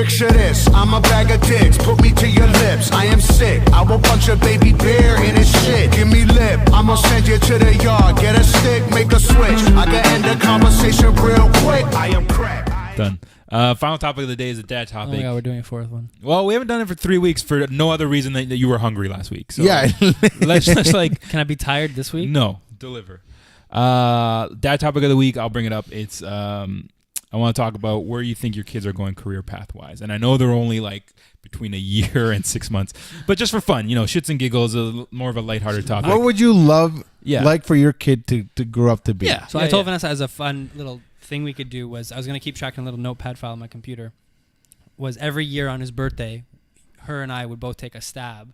Picture this, I'm a bag of dicks, put me to your lips. I am sick, I will punch a baby bear in his shit. Give me lip, I'ma send you to the yard. Get a stick, make a switch. I can end the conversation real quick. I am crack. Done. Final topic of the day is a dad topic. Oh my God, we're doing a fourth one. Well, we haven't done it for 3 weeks for no other reason than that you were hungry last week. So Yeah. let's like, Can I be tired this week? no, deliver. Dad topic of the week, I'll bring it up. It's I want to talk about where you think your kids are going career path wise. And I know they're only like between a year and 6 months, but just for fun, shits and giggles, more of a lighthearted topic. What would you love Yeah. like for your kid to grow up to be? Yeah. So I told Vanessa as a fun little thing we could do was I was going to keep track in a little notepad file on my computer. Was every year on his birthday, her and I would both take a stab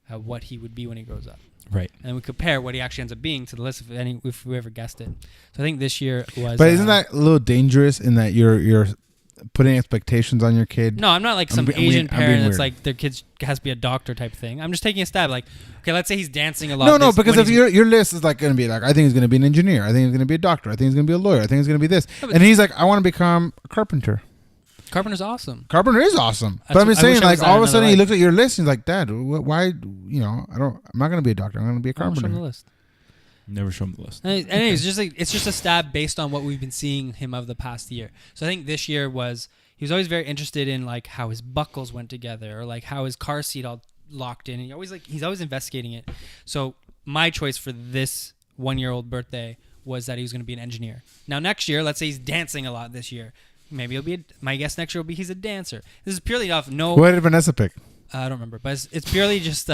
at what he would be when he grows up. Right. And we compare what he actually ends up being to the list if we ever guessed it. So I think this year was. But isn't that a little dangerous in that you're putting expectations on your kid? No, I'm not like some I'm being Asian parent that's weird. like their kid has to be a doctor type thing. I'm just taking a stab. Like, okay, let's say he's dancing a lot. No, because if your list is like going to be like, I think he's going to be an engineer. I think he's going to be a doctor. I think he's going to be a lawyer. I think he's going to be this. Yeah, and he's like, I want to become a carpenter. Carpenter's awesome. Carpenter is awesome. That's But I'm what- just I wish saying, I like, was all of a that sudden he another looks at your list and he's like, Dad, why, I'm not going to be a doctor. I'm going to be a I'll show him the carpenter. list. Never show them the list. And anyways, it's just a stab based on what we've been seeing him of the past year. So I think this year he was always very interested in like how his buckles went together or like how his car seat all locked in. And he's always investigating it. So my choice for this 1-year-old birthday was that he was going to be an engineer. Now next year, let's say he's dancing a lot this year. Maybe my guess next year will be he's a dancer. This is purely off What did Vanessa pick? I don't remember, but it's purely just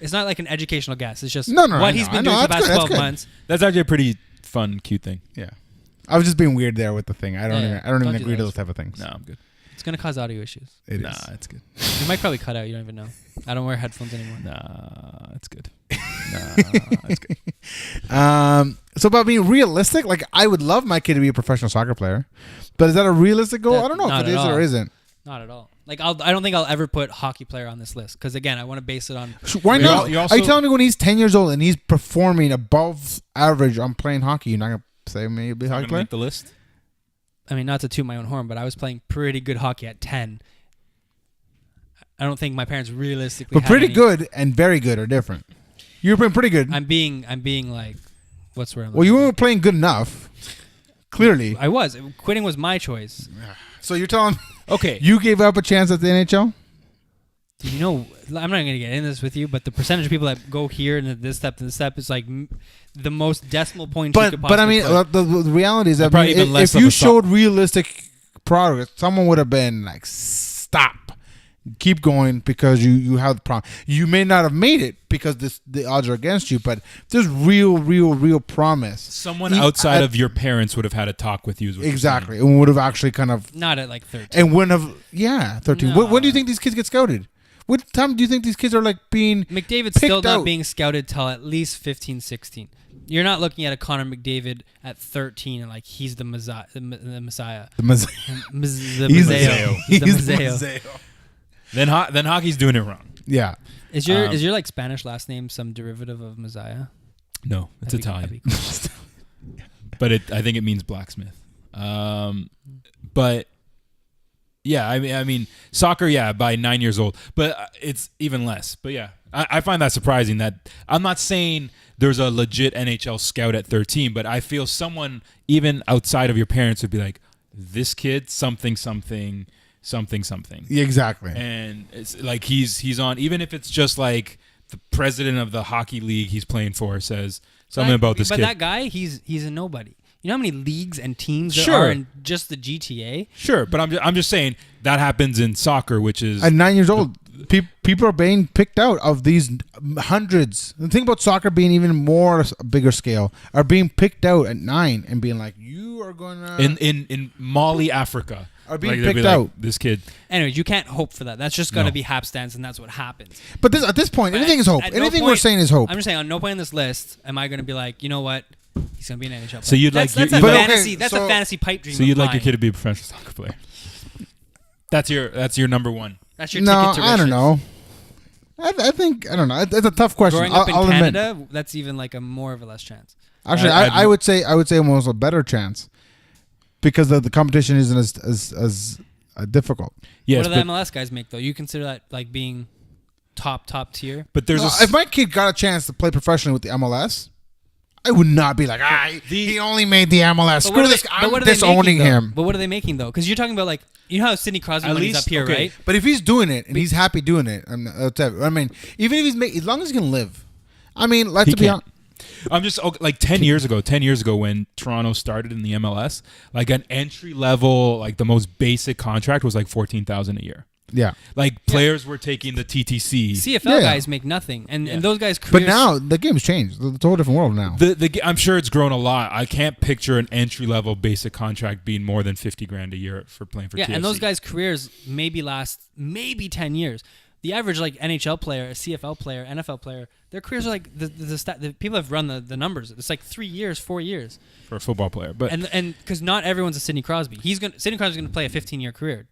it's not like an educational guess. It's just No, what he's been doing for the past 12 months. That's actually a pretty fun, cute thing. Yeah. I was just being weird there with the thing. I don't Yeah, even don't do agree to those. those type of things. No, I'm good. It's going to cause audio issues. It Nah, is. it's good. You might probably cut out. You don't even know. I don't wear headphones anymore. Nah, it's good. Nah, it's good. So about being realistic, like I would love my kid to be a professional soccer player, but is that a realistic goal? I don't know Not if it at is or all. isn't. Not at all. Like I don't think I'll ever put hockey player on this list because again, I want to base it on. Why You not? al- you also- Are you telling me when he's 10 years old and he's performing above average on playing hockey, you're not gonna say maybe he'll be a hockey Gonna player? make the list. I mean, not to toot my own horn, but I was playing pretty good hockey at 10. I don't think my parents realistically. But had pretty any- good and very good are different. You're playing pretty good. I'm being like, what's the word? I'm Well, you looking weren't playing good enough. Clearly. for? I was quitting was my choice. So you're telling me Okay. you gave up a chance at the NHL? Do you know? I'm not going to get into this with you, but the percentage of people that go here and this step to this step is like the most decimal point. you could But I possibly mean, put. the reality is that Probably even less if of you a showed realistic progress, someone would have been like, "Stop, keep going," because you have the problem. You may not have made it because the odds are against you, but there's real promise. Someone You- outside at- of your parents would have had a talk with you. Is what you're Exactly, and would have actually kind of Not at like 13. and wouldn't have 13. No. When do you think these kids get scouted? What time do you think these kids are like being? McDavid's still picked not out? being scouted till at least 15, 16. You're not looking at a Connor McDavid at 13 and like he's the Messiah. The Messiah. The Maz- The He's the Mazzeo. He's the He's the Mazzeo. Mazzeo. then hockey's doing it wrong. Yeah. Is your like Spanish last name some derivative of Messiah? No, it's That'd be- Italian, that'd be cool. but I think it means blacksmith. But yeah, I mean soccer. Yeah, by 9 years old, but it's even less. But yeah, I find that surprising. That I'm not saying there's a legit NHL scout at 13, but I feel someone even outside of your parents would be like, this kid something. Yeah, exactly. And it's like he's on, even if it's just like the president of the hockey league he's playing for says something about this but kid. that guy, he's a nobody. You know how many leagues and teams there Sure. are in just the GTA? Sure, but I'm just saying that happens in soccer, which is At 9 years old, people are being picked out of these hundreds. The thing about soccer being even more bigger scale are being picked out at 9 and being like, you are going to in Mali, Africa. Are being Like, they'll be picked like, out. This kid. Anyways, you can't hope for that. That's just going to No. be hapstance, and that's what happens. But at this point, But anything is hope. at no Anything we're point- saying is hope. I'm just saying, on no point in this list am I going to be like, you know what? He's going to be an NHL player. So you'd like that's your- a you'd like- fantasy. Okay, That's so- a fantasy pipe dream. So you'd of like your mine. kid to be a professional soccer player. That's your number one. That's your No, ticket to I don't riches. know. I think I don't know. It's a tough question. Growing up in I'll admit. Canada, that's even like a more of a less chance. Actually, I would say almost a better chance because the competition isn't difficult. Yes, what do the but, MLS guys make though? You consider that like being top tier? but there's No, if my kid got a chance to play professionally with the MLS, I would not be like, he only made the MLS. Screw this. I'm disowning him. But what are they making though? Because you're talking about like, you know how Sidney Crosby At when he's least- up here, okay. right? But if he's doing it and he's happy doing it, I mean, even if he's as long as he can live. I mean, let's He be can't. honest. I'm just like 10 years ago when Toronto started in the MLS, like an entry level, like the most basic contract was like $14,000 a year. Yeah. Like players were taking the TTC. CFL Yeah. guys make nothing, and those guys. But Careers, now the game's changed. It's a whole different world now. I'm sure it's grown a lot. I can't picture an entry level basic contract being more than $50,000 a year for playing for yeah, TFC. and those guys' careers maybe last 10 years. The average like NHL player, a CFL player, NFL player, their careers are like the people have run the numbers. It's like 3 years, 4 years, for a football player, but and because not everyone's a Sidney Crosby. Sidney Crosby's going to play a 15-year career,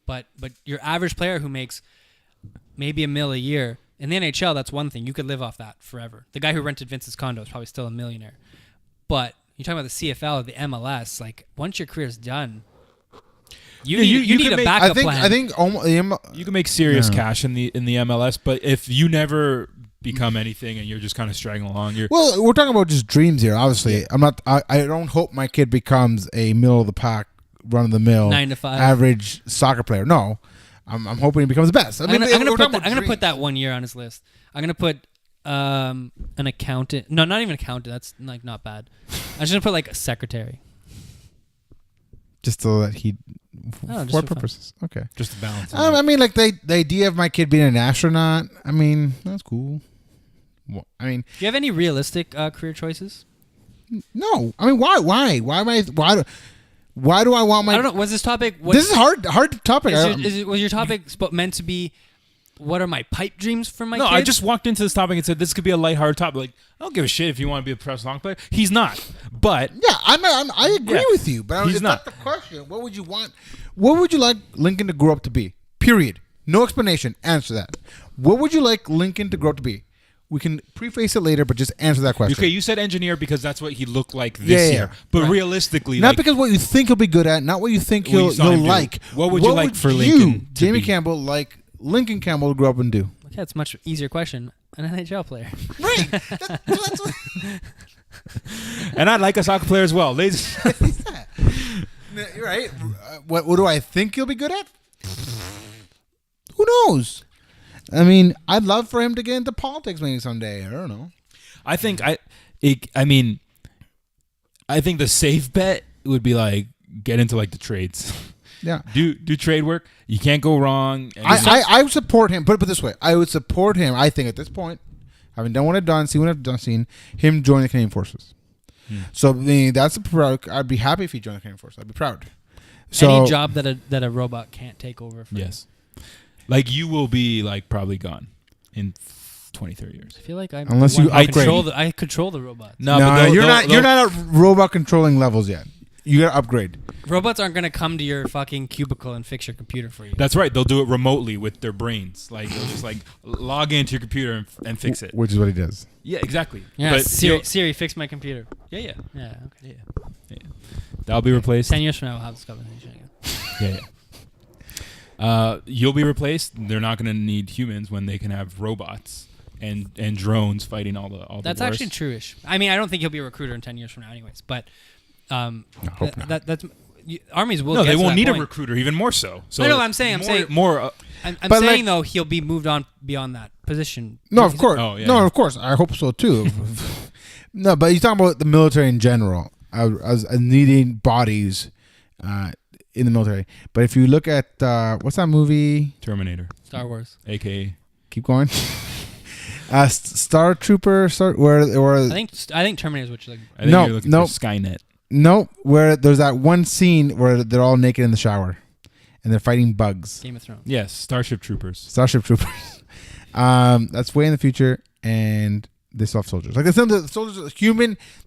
but your average player who makes maybe $1 million a year in the NHL, that's one thing. You could live off that forever. The guy who rented Vince's condo is probably still a millionaire. But you're talking about the CFL or the MLS. Like once your career's done, you need can a make- backup plan. I think almost, you can make serious Yeah. cash in the MLS. But if you never become anything and you're just kind of straggling along, you're well, we're talking about just dreams here. Obviously, I'm not. I don't hope my kid becomes a middle of the pack, run of the mill, 9 to 5 average soccer player. No, I'm hoping he becomes the best. I'm gonna put that 1 year on his list. I'm gonna put an accountant. No, not even accountant. That's like not bad. I'm just gonna put like a secretary. just so that he. Oh, just for for fun. purposes? Okay. just to balance. it I out. mean, like the idea of my kid being an astronaut. I mean, that's cool. Well, I mean, Do you have any realistic career choices? no. I mean, why? Why do I want my? I don't know. Was this topic? This is hard topic. Was your topic meant to be? What are my pipe dreams for my No, kids? I just walked into this topic and said this could be a lighthearted topic. Like, I don't give a shit if you want to be a professional hockey player. He's not. But Yeah, I agree Yeah. with you, but He's it's not. not the question. What would you want? What would you like Lincoln to grow up to be? Period. No explanation. Answer that. What would you like Lincoln to grow up to be? We can preface it later, but just answer that question. okay, you said engineer because that's what he looked like this Yeah. year. But Right. realistically, Not like, because what you think he'll be good at, not what you think What you he'll saw him do. like. What would you like for you, Lincoln to Jamie be? Campbell, like Lincoln Campbell, to grow up and do? Okay, it's a much easier question. An NHL player. Right. That's what, and I'd like a soccer player as well. Ladies, you're right. What do I think he'll be good at? Who knows? I mean, I'd love for him to get into politics maybe someday. I don't know. I think I think the safe bet would be like get into like the trades. Yeah. Do trade work. You can't go wrong. And I would support him. Put it this way. I would support him, I think, at this point, having done what I've done, seen what I've done, seen, him join the Canadian Forces. So that's a proud. I'd be happy if he joined the Canadian Forces. I'd be proud. So, Any job that a robot can't take over. For yes. Like you will be like probably gone in 20, 30 years. I feel like I'm Unless you I upgrade. I control the robots. No, no, but they'll- you're they'll- you're not at robot controlling levels yet. You got to upgrade. Robots aren't gonna come to your fucking cubicle and fix your computer for you. That's right. They'll do it remotely with their brains. Like they'll just like log into your computer and fix it. Which is what he does. Yeah, exactly. Yeah, But Siri, fix my computer. yeah. Yeah, okay. That'll be replaced. 10 years from now, we'll have this conversation again. Yeah. You'll be replaced. They're not going to need humans when they can have robots and drones fighting all the That's wars. actually true-ish. I mean, I don't think he'll be a recruiter in 10 years from now, anyways. But hope not. that's armies will. No, get they to won't that need a point. recruiter. Even more so. So I know what I'm saying. more. I'm But saying like- though he'll be moved on beyond that position. No, of course. Oh, yeah. No, of course. I hope so too. No, but you're talking about the military in general, as needing bodies in the military. But if you look at what's that movie? Terminator, Star Wars. aka Keep going. Star Trooper. I think Terminator is what you're looking. I think No, you're looking no. for Skynet. No, where there's that one scene where they're all naked in the shower and they're fighting bugs. Game of Thrones. Yes, Starship Troopers. Starship Troopers. That's way in the future, and they still have soldiers. Like the soldiers,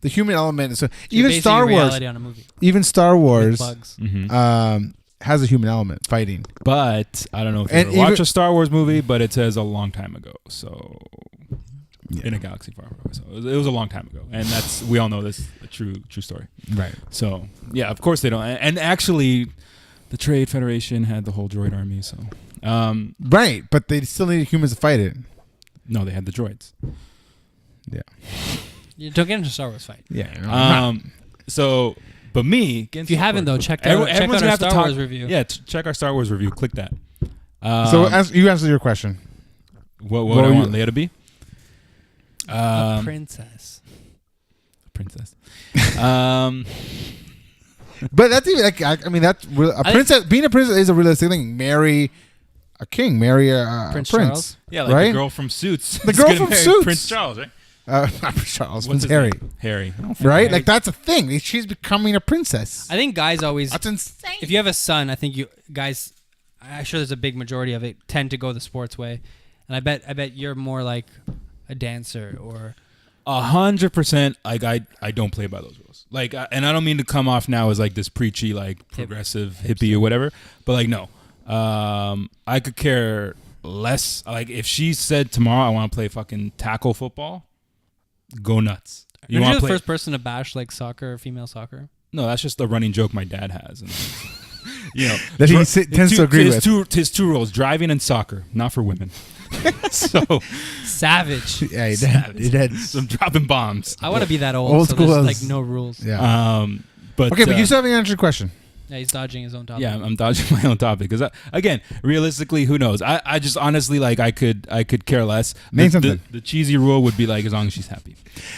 the human element. So So you're even basing Star Wars, reality on a movie even Star with Wars, bugs. has a human element fighting. But I don't know if you And ever watched even- a Star Wars movie, but it says a long time ago. So Yeah. in a galaxy far, far away. So it was a long time ago, and that's we all know this a true story. Right. So yeah, of course they don't. And actually, The Trade Federation had the whole droid army, so Right, but they still need humans to fight it. no, they had the droids. Yeah. You don't get into a Star Wars fight. Yeah. So, but me, If you haven't though, check out everyone's our gonna have to Star talk- Wars review. Yeah, check our Star Wars review. Click that. So you answer your question. What what I were want you- Leia to be? A princess. Princess. But that's even like I mean that's a princess. Being a princess is a realistic thing. Marry a king. Marry a Prince prince. Charles? Yeah, like right? the girl from Suits. The is girl gonna from marry Suits. Prince Charles, right? Not Prince Charles. Prince What's his Harry. name? Harry. Right? Harry. Like that's a thing. She's becoming a princess. I think guys always. That's insane. If you have a son, I think you guys. I'm sure there's a big majority of it tend to go the sports way, and I bet you're more like a dancer or. 100%. Like I don't play by those rules. Like, and I don't mean to come off now as like this preachy, like progressive hippie or whatever. But like, no, I could care less. Like, if she said tomorrow I want to play fucking tackle football, go nuts. You're wanna the play? first person to bash like soccer, female soccer. No, that's just the running joke my dad has. And, you know, That he tends to agree with. His two roles: driving and soccer, not for women. So Savage. Yeah, he savage. did. So I'm dropping bombs. I want to be that old. Old so school there's as- like no rules. Yeah. But Okay, but you still haven't answered your question. Yeah, he's dodging his own topic. yeah, I'm dodging my own topic because again, realistically, who knows? I just honestly like I could care less. Name something. The cheesy rule would be like as long as she's happy.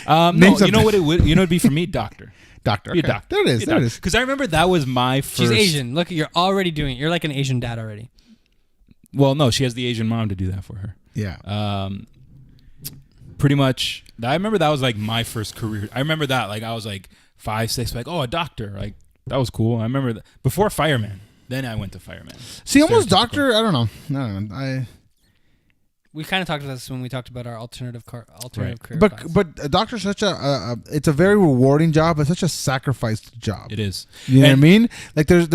No, Name you something. know what it would? You know, it'd be for me, doctor. Doctor. Be a Okay. doctor. There it is. There it is. Because I remember that was my first. She's Asian. Look, you're already doing it. You're like an Asian dad already. Well, no, she has the Asian mom to do that for her. Yeah. Pretty much. I remember that was like my first career. I remember that like I was like 5, 6, like a doctor. Like that was cool. I remember that before fireman. Then I went to fireman. See, almost Stereotypical. doctor. I don't know. We kind of talked about this when we talked about our alternative career. But paths. but a doctor's such it's a very rewarding job, but such a sacrificed job. It is. You know what I And- mean? Like there's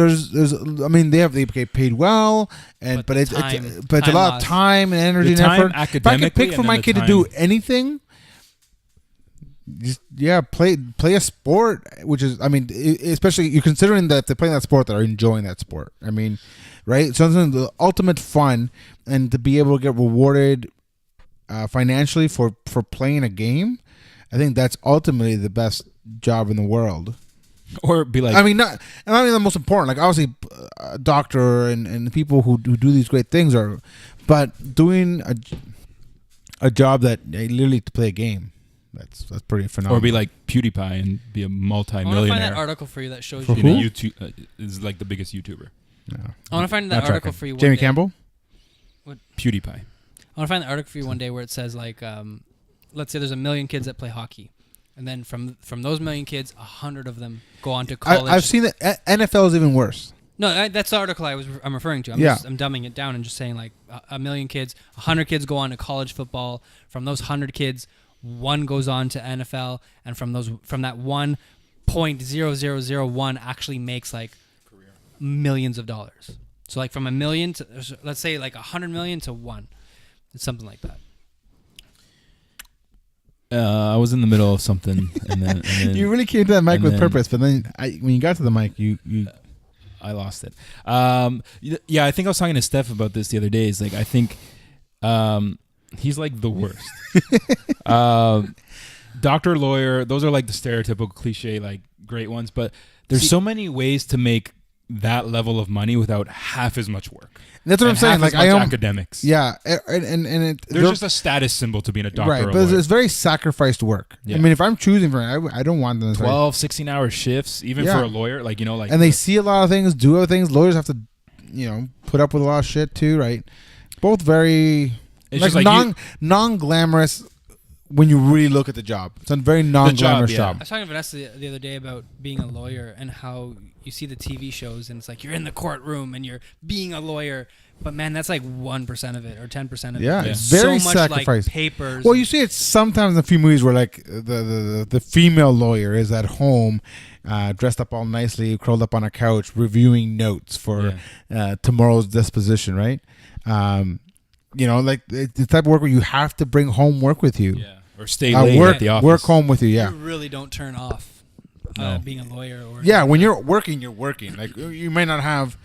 I mean they get paid well, and But it's the time- it's a time lot lost. of time and energy The and time effort. If I could academically pick for and my then the kid to do time- anything, just play a sport, which is I mean especially you're considering that they're playing that sport, they're enjoying that sport. I mean, right? Something the ultimate fun, and to be able to get rewarded financially for playing a game, I think that's ultimately the best job in the world. Or be like, I mean, not the most important. Like obviously, a doctor and the people who do these great things are, but doing a job that literally to play a game, that's pretty phenomenal. or be like PewDiePie and be a I want to find multi-millionaire. that article for you that shows For you. You know, Who? YouTube is like the biggest YouTuber. No. I want to find that Not article tracking. for you. One Jamie day. Campbell. PewDiePie. I want to find the article for you one day where it says like, let's say there's 1 million kids that play hockey, and then from those 1 million kids, 100 of them go on to college. I've seen that NFL is even worse. No, that's the article I'm referring to. I'm dumbing it down and just saying like 1 million kids, 100 kids go on to college football. From those 100 kids, 1 goes on to NFL, and from that 1.0001 actually makes like millions of dollars. So like from 1 million to let's say like 100 million to 1, it's something like that. I was in the middle of something, and then You really came to that mic and with then- purpose, but then when you got to the mic, you I lost it. Yeah, I think I was talking to Steph about this the other day. Is like I think he's like the worst. Doctor, lawyer, those are like the stereotypical cliche, like great ones. But there's so many ways to make that level of money without half as much work. that's what I'm and saying. half Like as much academics. yeah, and There's just a status symbol to being a doctor. right, or a but lawyer. it's very sacrificed work. Yeah. I mean, if I'm choosing for it, I don't want them to 12, 16-hour shifts, even Yeah. for a lawyer. Like, you know, like. and they see a lot of things, do other things. Lawyers have to, put up with a lot of shit too, right? Both very It's like just like non-glamorous when you really look at the job. It's a very non-glamorous yeah. job. I was talking to Vanessa the other day about being a lawyer and how you see the TV shows and it's like you're in the courtroom and you're being a lawyer, but man, that's like 1% of it or 10% of it. Yeah, There's it's very so much like sacrificed. papers. Well, you see it sometimes in a few movies where like the female lawyer is at home, dressed up all nicely, curled up on a couch, reviewing notes for tomorrow's disposition, right? Like the type of work where you have to bring home work with you. Yeah. Or stay late work at the office. work home with you. Yeah, you really don't turn off No. being a lawyer or yeah. When you're working, you're working. Like you may not have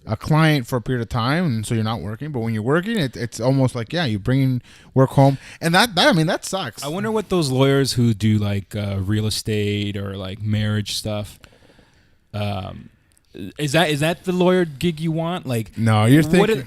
a client for a period of time, and so you're not working. But when you're working, it's almost like you bring work home, and that sucks. I wonder what those lawyers who do like real estate or like marriage stuff. Is that the lawyer gig you want? Like, No, you're thinking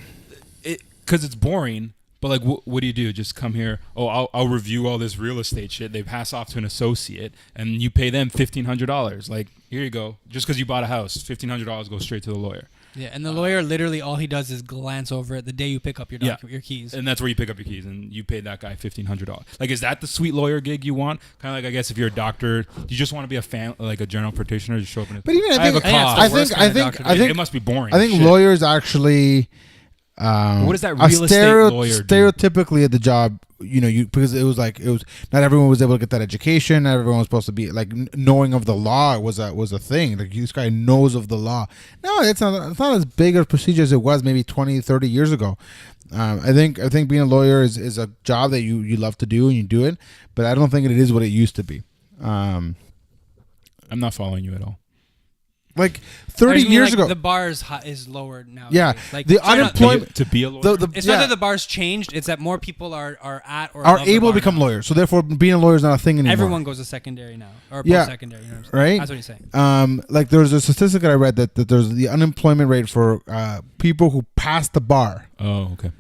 because it's boring. But like, what do you do? Just come here? Oh, I'll review all this real estate shit. They pass off to an associate, and you pay them $1,500. Like, here you go. Just because you bought a house, $1,500 goes straight to the lawyer. Yeah, and the lawyer literally all he does is glance over it the day you pick up your your keys. And that's where you pick up your keys, and you pay that guy $1,500. Like, is that the sweet lawyer gig you want? Kind of like, I guess, if you're a doctor, you just want to be like a general practitioner, just show up. But even I think it must be boring. I think lawyers actually. What is that real estate lawyer do? Stereotypically at the job, because it was not everyone was able to get that education. Not everyone was supposed to be like knowing of the law was a thing. Like, this guy knows of the law. No, it's not as big a procedure as it was maybe 20, 30 years ago. I think being a lawyer is a job that you love to do and you do it, but I don't think it is what it used to be. I'm not following you at all. Like 30 years ago, the bar is lower now. Yeah, like the unemployment to be a lawyer. It's not that the bar's changed; it's that more people are at or are above able the to become now. lawyers. So therefore, being a lawyer is not a thing anymore. Everyone goes to secondary now, or post-secondary. You know what I'm saying? Right. That's what he's saying. Like there's a statistic that I read that there's the unemployment rate for people who pass the bar. Oh, okay.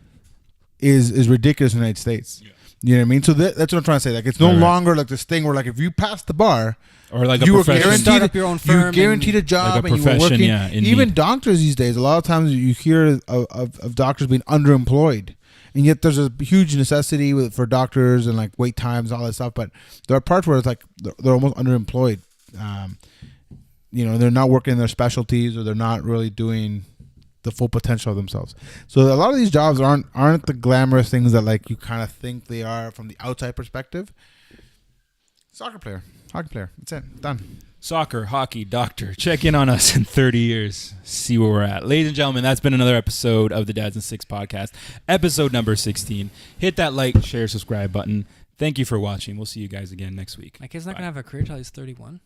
Is ridiculous in the United States. Yeah. You know what I mean? So that's what I'm trying to say. Like, it's no longer like this thing where like if you pass the bar. Or like you a were profession. Start up your own firm. You're guaranteed a job like a and you were profession, working. yeah, Even need. doctors these days, a lot of times you hear of doctors being underemployed. And yet there's a huge necessity for doctors and like wait times and all that stuff. But there are parts where it's like they're almost underemployed. They're not working in their specialties, or they're not really doing the full potential of themselves. So a lot of these jobs aren't the glamorous things that like you kind of think they are from the outside perspective. Soccer player, hockey player. That's it. Done. Soccer, hockey, doctor. Check in on us in 30 years. See where we're at. Ladies and gentlemen, that's been another episode of the Dads and Six podcast. Episode number 16. Hit that like, share, subscribe button. Thank you for watching. We'll see you guys again next week. My kid's not going to have a career till he's 31.